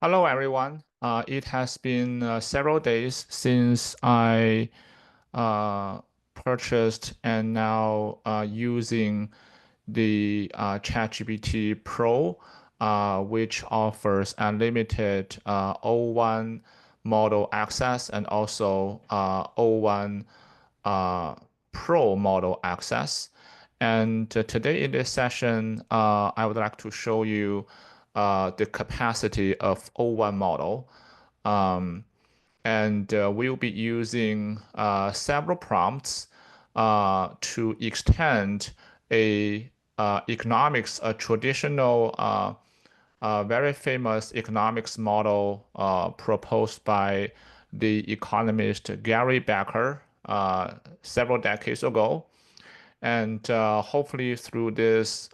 Hello, everyone. It has been several days since I uh, purchased and now using the ChatGPT Pro, which offers unlimited O1 model access and also O1 uh, Pro model access. And today in this session, I would like to show you the capacity of O1 model. Um, and we'll be using several prompts to extend a traditional, very famous economics model proposed by the economist Gary Becker several decades ago. And hopefully through this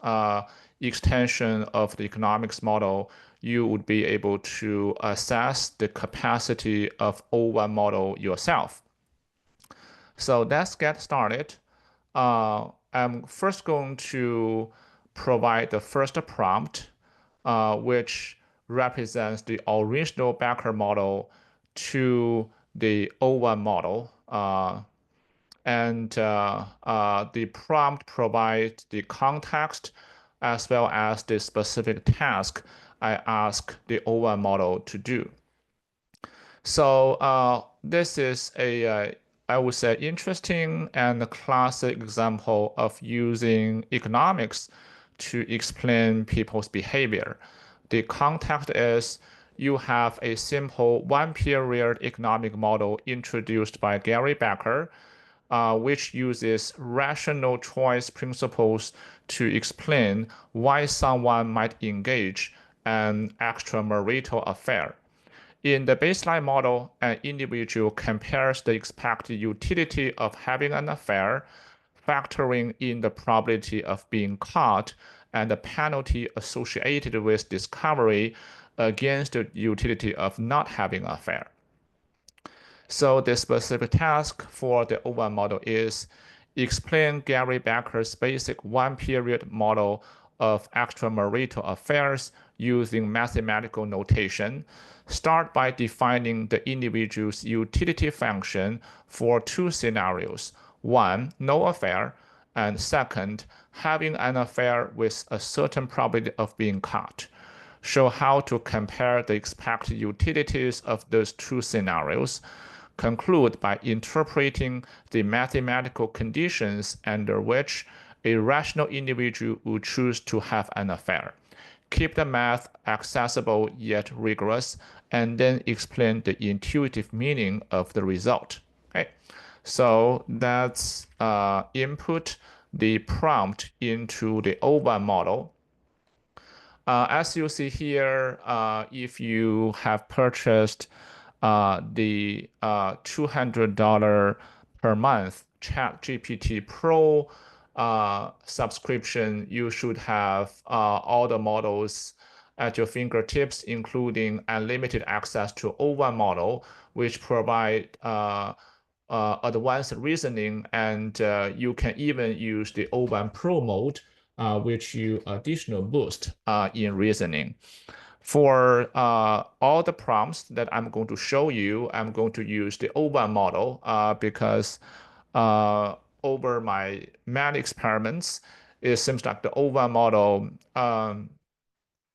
extension of the economics model, you would be able to assess the capacity of O1 model yourself. So let's get started. I'm first going to provide the first prompt, which represents the original Becker model to the O1 model. And the prompt provides the context as well as the specific task I ask the O1 model to do. So this is I would say, interesting and classic example of using economics to explain people's behavior. The context is you have a simple one-period economic model introduced by Gary Becker, which uses rational choice principles to explain why someone might engage an extramarital affair. In the baseline model, an individual compares the expected utility of having an affair, factoring in the probability of being caught and the penalty associated with discovery against the utility of not having an affair. So the specific task for the O1 model is explain Gary Becker's basic one-period model of extramarital affairs using mathematical notation. Start by defining the individual's utility function for two scenarios. One, no affair, and second, having an affair with a certain probability of being caught. Show how to compare the expected utilities of those two scenarios. Conclude by interpreting the mathematical conditions under which a rational individual would choose to have an affair. Keep the math accessible yet rigorous, and then explain the intuitive meaning of the result. Okay, so that's input the prompt into the O1 model. As you see here, if you have purchased the $200 per month ChatGPT Pro subscription, you should have all the models at your fingertips, including unlimited access to O1 model, which provide advanced reasoning, and you can even use the O1 Pro mode, which you additional boost in reasoning. For all the prompts that I'm going to show you, I'm going to use the O1 model because over my many experiments, it seems like the O1 model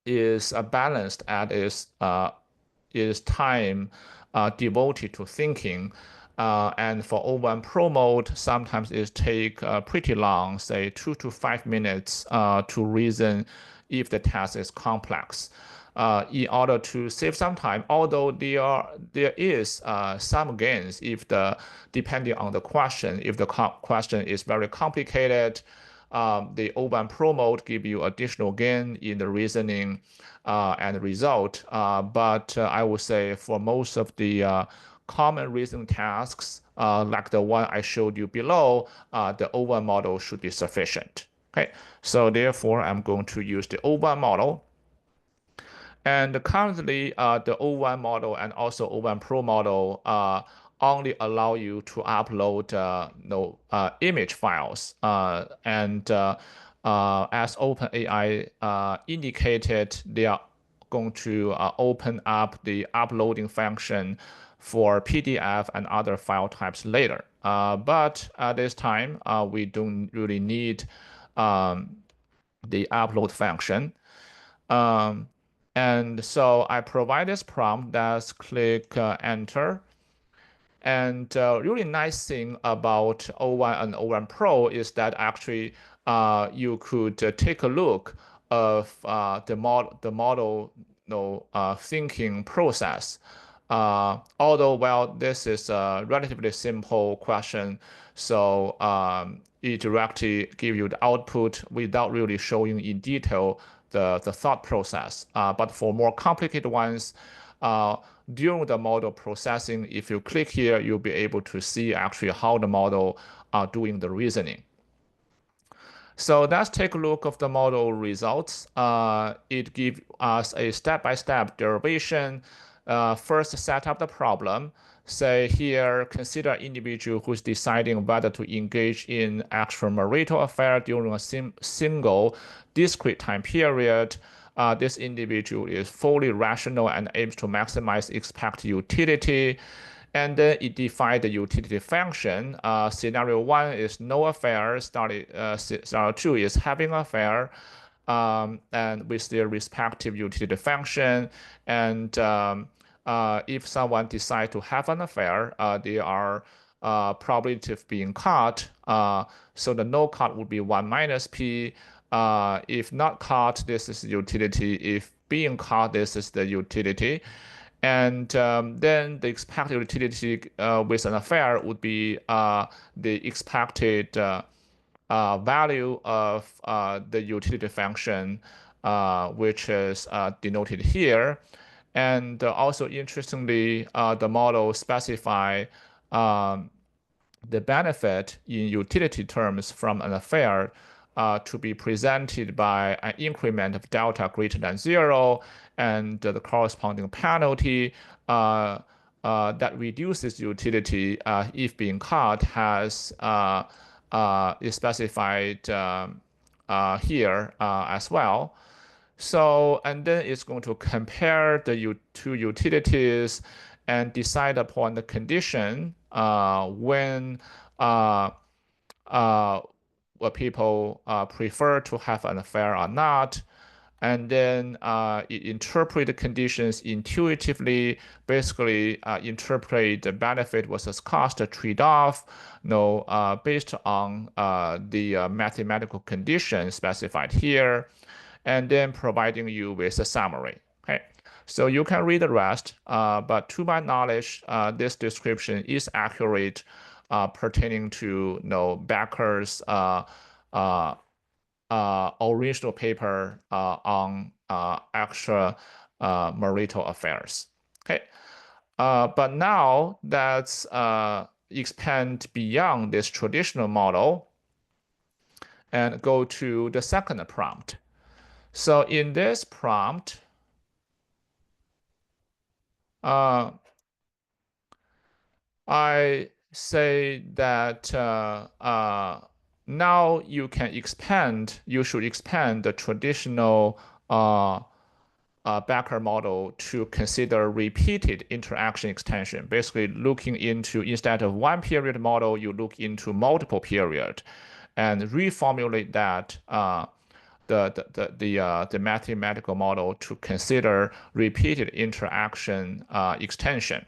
is balanced at its time devoted to thinking. And for O1 Pro mode, sometimes it take pretty long, say 2 to 5 minutes to reason if the task is complex. In order to save some time, although there is some gains if depending on the question, if the question is very complicated, the O1 Pro mode give you additional gain in the reasoning and result. But I would say for most of the common reasoning tasks, like the one I showed you below, the O1 model should be sufficient. Okay, so therefore I'm going to use the O1 model. And currently, the O1 model and also O1 Pro model only allow you to upload no image files. And as OpenAI indicated, they are going to open up the uploading function for PDF and other file types later. But at this time, we don't really need the upload function. And so I provide this prompt. Let's click enter. And really nice thing about O1 and O1 Pro is that actually you could take a look of the model thinking process. Although, well, this is a relatively simple question, so it directly gives you the output without really showing in detail the thought process. But for more complicated ones, uh, during the model processing, if you click here, you'll be able to see actually how the model are doing the reasoning. So let's take a look of the model results. It gives us a step-by-step derivation. First, set up the problem. Say here, consider an individual who's deciding whether to engage in extramarital affair during a single discrete time period. This individual is fully rational and aims to maximize expected utility. And then it defines the utility function. Scenario 1 is no affair. Scenario 2 is having affair, and with their respective utility function. And if someone decides to have an affair, they are probability of being caught. So the no caught would be 1 minus p. If not caught, this is utility. If being caught, this is the utility. And then the expected utility with an affair would be the expected value of the utility function, which is denoted here. And also interestingly, the model specify the benefit in utility terms from an affair to be presented by an increment of delta greater than 0, and the corresponding penalty that reduces utility if being caught is specified here as well. So, and then it's going to compare the two utilities and decide upon the condition when people prefer to have an affair or not. And then it interpret the conditions intuitively, basically interpret the benefit versus cost trade-off, based on the mathematical condition specified here, and then providing you with a summary. Okay, so you can read the rest, but to my knowledge, this description is accurate pertaining to Becker's original paper on extramarital affairs. Okay, but now let's expand beyond this traditional model and go to the second prompt. So in this prompt, I say that now you should expand the traditional Becker model to consider repeated interaction extension. Basically looking into, instead of one period model, you look into multiple period and reformulate that the mathematical model to consider repeated interaction extension.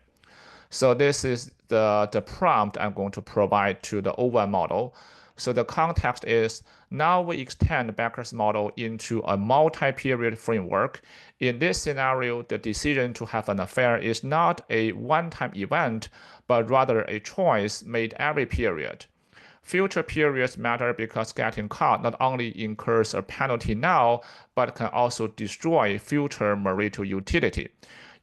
So this is the prompt I'm going to provide to the O1 model. So the context is, now we extend Becker's model into a multi-period framework. In this scenario, the decision to have an affair is not a one-time event, but rather a choice made every period. Future periods matter because getting caught not only incurs a penalty now, but can also destroy future marital utility.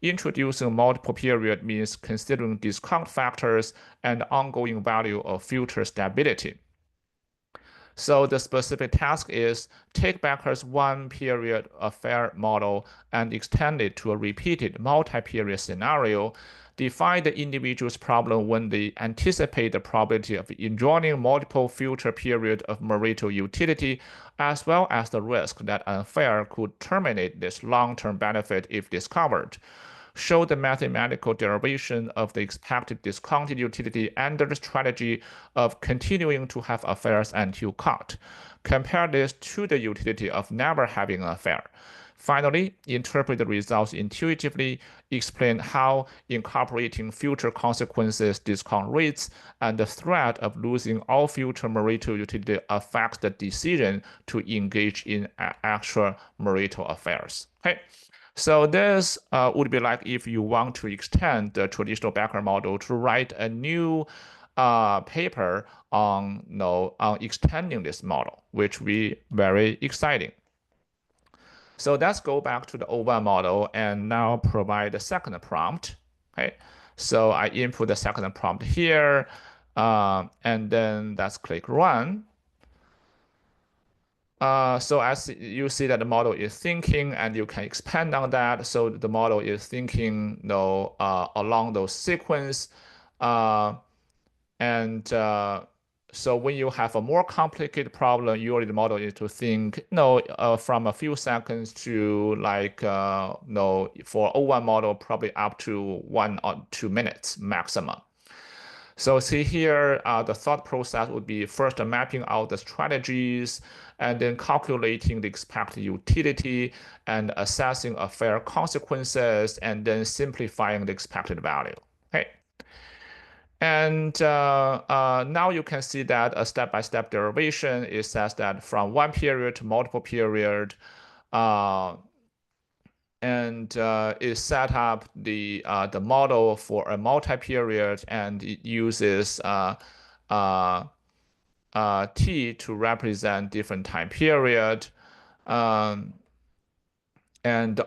Introducing multiple period means considering discount factors and ongoing value of future stability. So the specific task is take Becker's one-period affair model and extend it to a repeated multi-period scenario. Define the individual's problem when they anticipate the probability of enjoining multiple future periods of marital utility, as well as the risk that an affair could terminate this long-term benefit if discovered. Show the mathematical derivation of the expected discounted utility under the strategy of continuing to have affairs until caught. Compare this to the utility of never having an affair. Finally, interpret the results intuitively, explain how incorporating future consequences, discount rates, and the threat of losing all future marital utility affects the decision to engage in extramarital affairs. Okay. So this would be like if you want to extend the traditional Becker model to write a new paper on, on extending this model, which will be very exciting. So let's go back to the O1 model and now provide the second prompt. Okay, so I input the second prompt here, and then let's click run. So as you see that the model is thinking, and you can expand on that. So the model is thinking, along those sequence, and so when you have a more complicated problem, usually the model is to think, from a few seconds to like, for O1 model, probably up to 1 or 2 minutes maximum. So see here, the thought process would be first mapping out the strategies and then calculating the expected utility and assessing affair consequences and then simplifying the expected value. Okay. And now you can see that a step-by-step derivation is says that from one period to multiple period, and it set up the model for a multi-period, and it uses t to represent different time period, and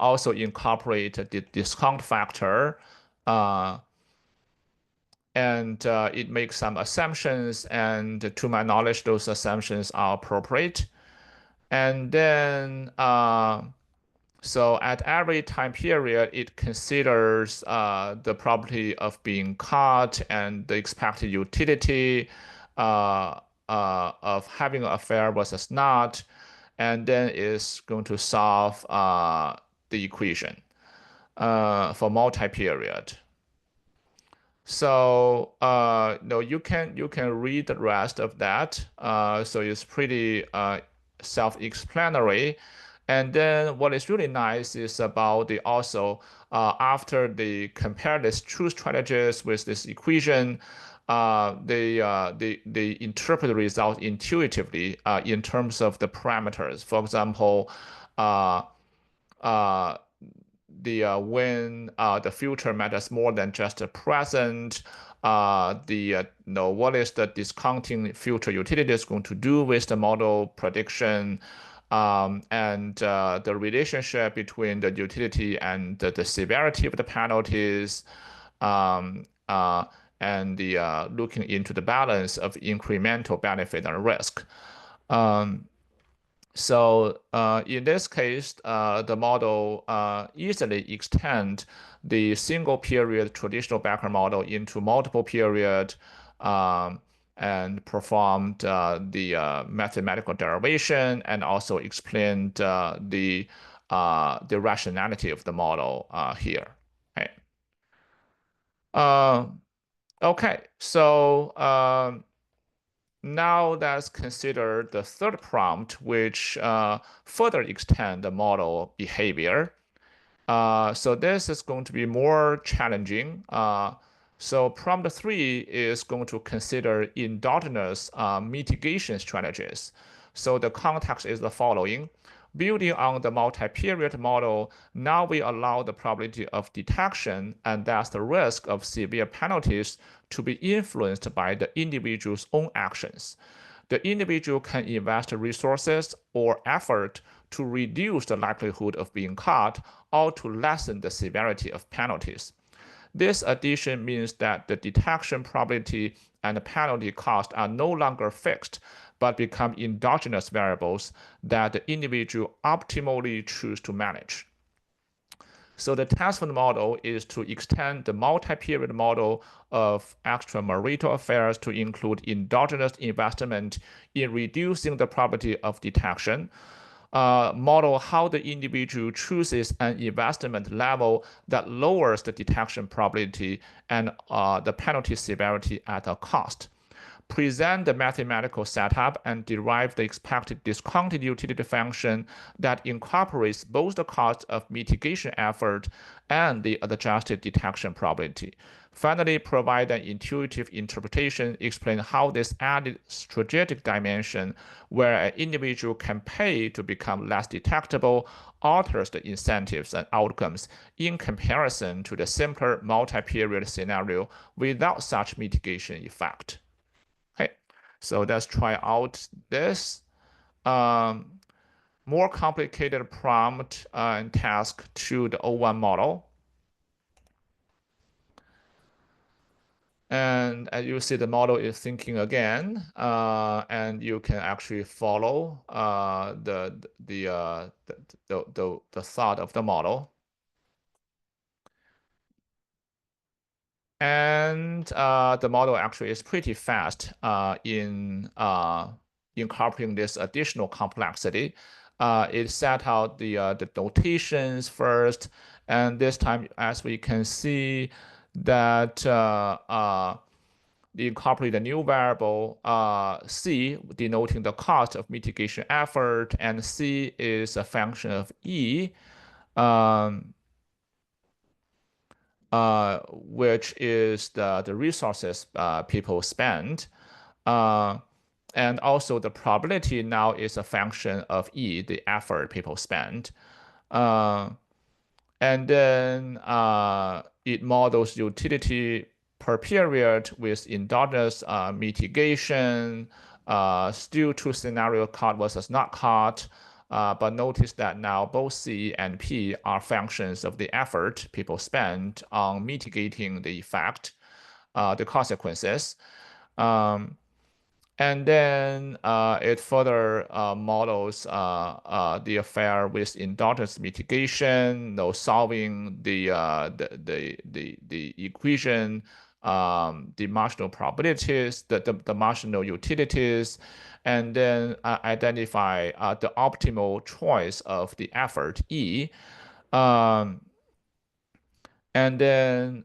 also incorporate the discount factor, and it makes some assumptions, and to my knowledge, those assumptions are appropriate. And then so at every time period, it considers the probability of being caught and the expected utility of having an affair versus not, and then is going to solve the equation for multi-period. So no, you can read the rest of that. So it's pretty self-explanatory. And then what is really nice is about the also after they compare these two strategies with this equation, they interpret the result intuitively in terms of the parameters. For example, when the future matters more than just the present, what is the discounting future utility is going to do with the model prediction, and the relationship between the utility and the severity of the penalties, and looking into the balance of incremental benefit and risk. So in this case, the model easily extend the single period traditional Becker model into multiple period, and performed the mathematical derivation and also explained the rationality of the model here. Okay. Okay. So now let's consider the third prompt, which further extend the model behavior. So this is going to be more challenging. So prompt 3 is going to consider endogenous mitigation strategies. So the context is the following. Building on the multi-period model, now we allow the probability of detection and thus the risk of severe penalties to be influenced by the individual's own actions. The individual can invest resources or effort to reduce the likelihood of being caught or to lessen the severity of penalties. This addition means that the detection probability and the penalty cost are no longer fixed, but become endogenous variables that the individual optimally choose to manage. So the task for the model is to extend the multi-period model of extramarital affairs to include endogenous investment in reducing the probability of detection, model how the individual chooses an investment level that lowers the detection probability and the penalty severity at a cost. Present the mathematical setup and derive the expected discounted utility function that incorporates both the cost of mitigation effort and the adjusted detection probability. Finally, provide an intuitive interpretation, explain how this added strategic dimension, where an individual can pay to become less detectable, alters the incentives and outcomes in comparison to the simpler multi-period scenario without such mitigation effect. Okay, so let's try out this more complicated prompt and task to the O1 model. And as you see, the model is thinking again, and you can actually follow the thought of the model. And the model actually is pretty fast in incorporating this additional complexity. It set out the notations first, and this time, as we can see, that incorporate a new variable C, denoting the cost of mitigation effort, and C is a function of E. Which is the resources people spend. And also the probability now is a function of E, the effort people spend. And then it models utility per period with endogenous mitigation, still two scenario caught versus not caught. But notice that now both C and P are functions of the effort people spend on mitigating the effect, the consequences. And then it further models the affair with endogenous mitigation, solving the equation, the marginal probabilities, the marginal utilities, and then identify the optimal choice of the effort E. And then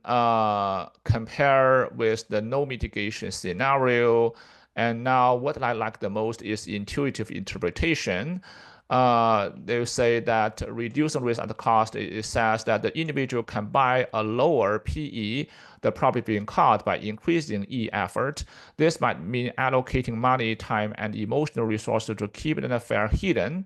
compare with the no mitigation scenario. And now what I like the most is intuitive interpretation. They say that reducing risk at the cost, it says that the individual can buy a lower PE, the probably being caught by increasing E effort. This might mean allocating money, time, and emotional resources to keep an affair hidden.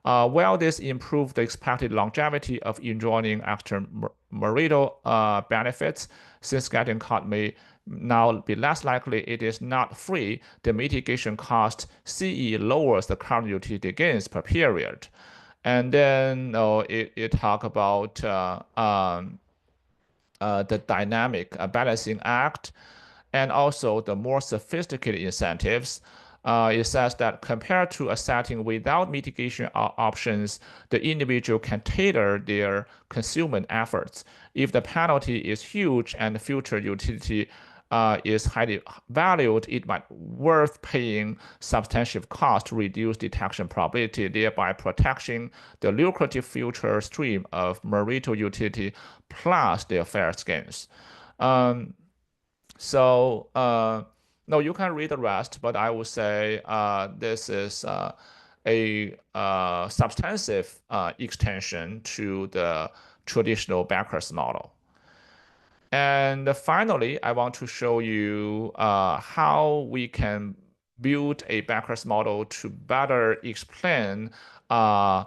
While this improves the expected longevity of enjoying extramarital benefits, since getting caught may now be less likely, it is not free. The mitigation cost CE lowers the current utility gains per period. And then it talk about the dynamic balancing act and also the more sophisticated incentives. It says that compared to a setting without mitigation options, the individual can tailor their consumer efforts. If the penalty is huge and future utility is highly valued, it might worth paying substantial cost to reduce detection probability, thereby protecting the lucrative future stream of marital utility plus their fair gains. So no, you can read the rest, but I would say this is a substantive extension to the traditional Becker's model. And finally, I want to show you how we can build a Becker's model to better explain the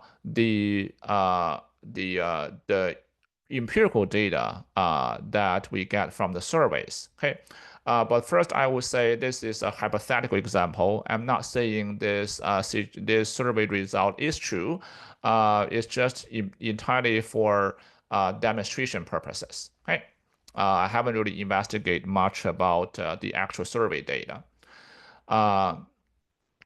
empirical data that we get from the surveys. Okay. But first, I would say this is a hypothetical example. I'm not saying this survey result is true. It's just entirely for demonstration purposes. Okay. I haven't really investigated much about the actual survey data.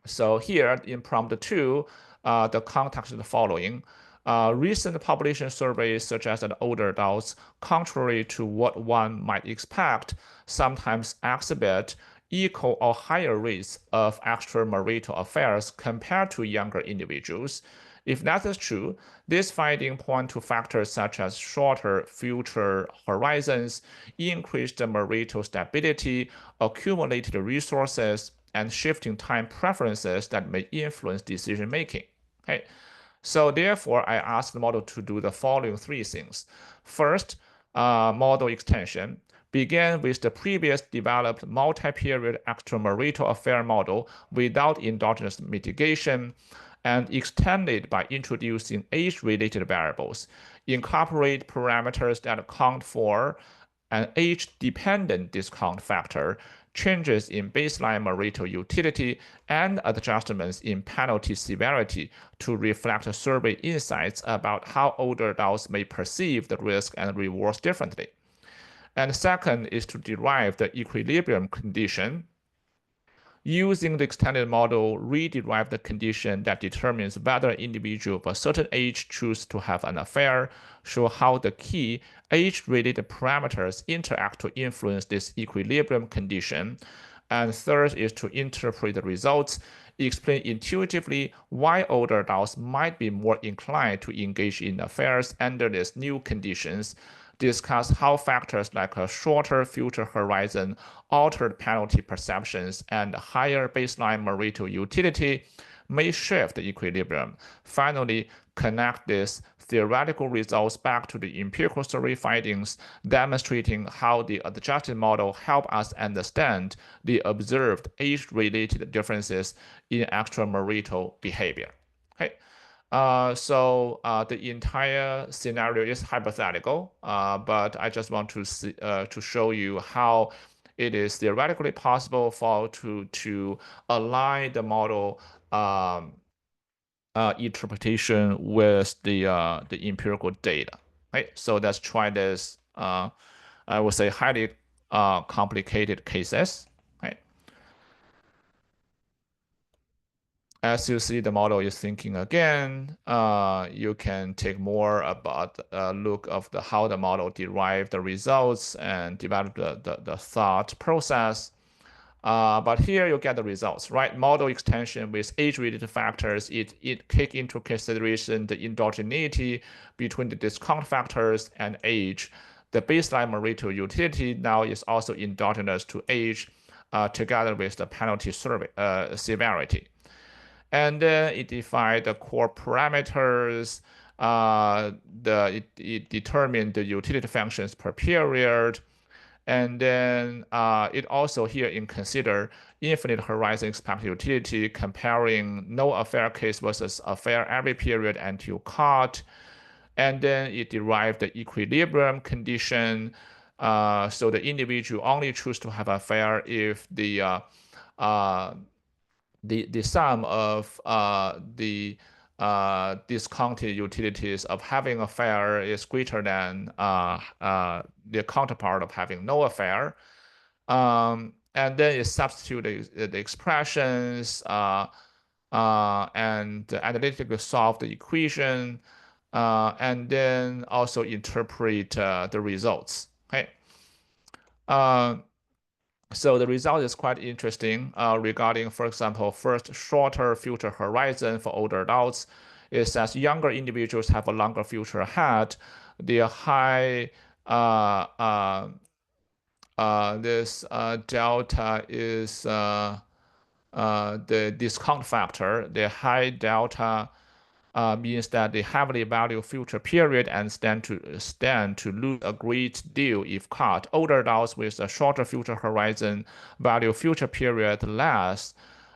So here in prompt 2, the context is the following. Recent population surveys suggest that older adults, contrary to what one might expect, sometimes exhibit equal or higher rates of extramarital affairs compared to younger individuals. If that is true, this finding point to factors such as shorter future horizons, increased marital stability, accumulated resources, and shifting time preferences that may influence decision making. Okay. So therefore, I asked the model to do the following three things. First, model extension. Begin with the previous developed multi-period extramarital affair model without endogenous mitigation and extend it by introducing age-related variables. Incorporate parameters that account for an age-dependent discount factor, changes in baseline marital utility, and adjustments in penalty severity to reflect survey insights about how older adults may perceive the risk and rewards differently. And second is to derive the equilibrium condition. Using the extended model, rederive the condition that determines whether an individual of a certain age choose to have an affair, show how the key age-related parameters interact to influence this equilibrium condition. And third is to interpret the results, explain intuitively why older adults might be more inclined to engage in affairs under these new conditions, discuss how factors like a shorter future horizon, altered penalty perceptions, and higher baseline marital utility may shift the equilibrium. Finally, connect these theoretical results back to the empirical survey findings, demonstrating how the adjusted model help us understand the observed age-related differences in extramarital behavior. Okay. The entire scenario is hypothetical, but I just want to show you how it is theoretically possible to align the model interpretation with the empirical data. Right? So let's try this. I would say highly complicated cases. Right? As you see, the model is thinking again. You can take more about a look of how the model derived the results and develop the thought process. But here you get the results, right? Model extension with age-related factors, it take into consideration the endogeneity between the discount factors and age. The baseline marital utility now is also endogenous to age, together with the penalty severity. And then it defined the core parameters. It determined the utility functions per period. And then it also here in consider infinite horizon expected utility, comparing no affair case versus affair every period until caught. And then it derived the equilibrium condition. So the individual only choose to have affair if the sum of the discounted utilities of having affair is greater than the counterpart of having no affair. And then it substitute the expressions and analytically solve the equation, and then also interpret the results. Okay. So the result is quite interesting regarding, for example, first, shorter future horizon for older adults. It says younger individuals have a longer future ahead. The high, this delta is the discount factor. The high delta means that they heavily value future period and stand to lose a great deal if caught. Older adults with a shorter future horizon value future period less.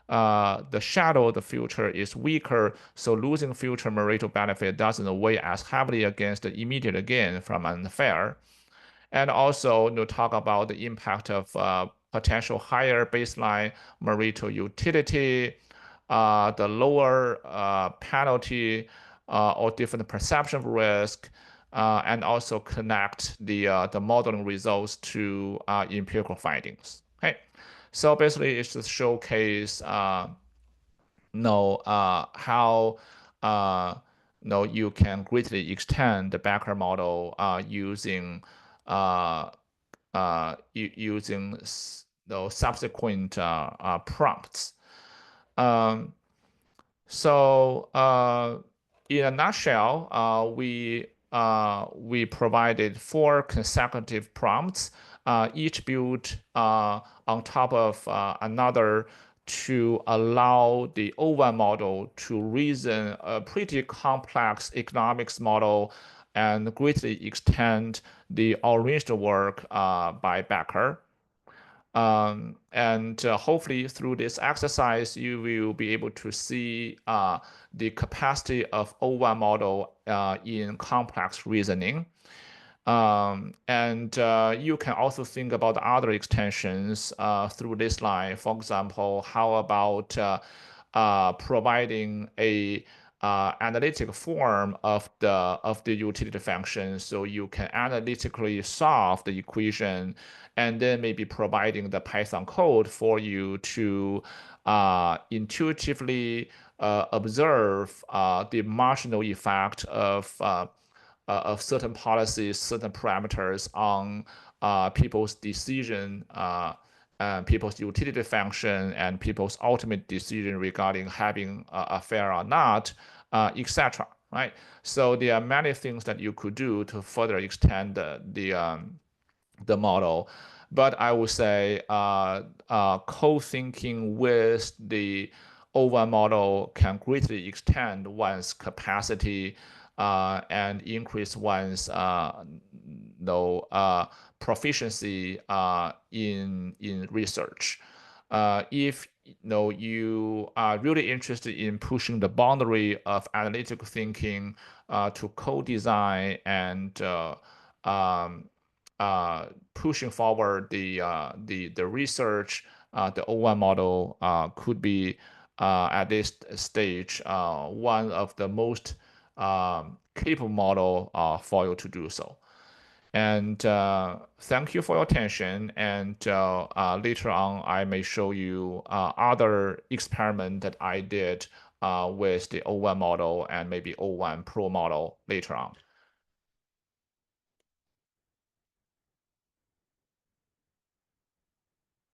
The shadow of the future is weaker, so losing future marital benefit doesn't weigh as heavily against the immediate gain from an affair. And also to talk about the impact of potential higher baseline marital utility, the lower penalty or different perception of risk, and also connect the modeling results to empirical findings. Okay, so basically it's to showcase know how you can greatly extend the Becker model using using subsequent prompts. Um, so, in a nutshell, we provided 4 consecutive prompts, each built on top of another to allow the O1 model to reason a pretty complex economics model and greatly extend the original work by Becker. And hopefully through this exercise, you will be able to see the capacity of O1 model in complex reasoning. And you can also think about other extensions through this line. For example, how about providing a analytic form of the utility function, so you can analytically solve the equation, and then maybe providing the Python code for you to intuitively observe the marginal effect of certain policies, certain parameters on people's decision, people's utility function, and people's ultimate decision regarding having a affair or not, etc. Right? So there are many things that you could do to further extend the model. But I would say co-thinking with the O1 model can greatly extend one's capacity and increase one's proficiency in research. If you are really interested in pushing the boundary of analytical thinking to co-design and um, pushing forward the research, the O1 model could be at this stage one of the most capable model for you to do so. And thank you for your attention. And later on, I may show you other experiment that I did with the O1 model and maybe O1 Pro model later on.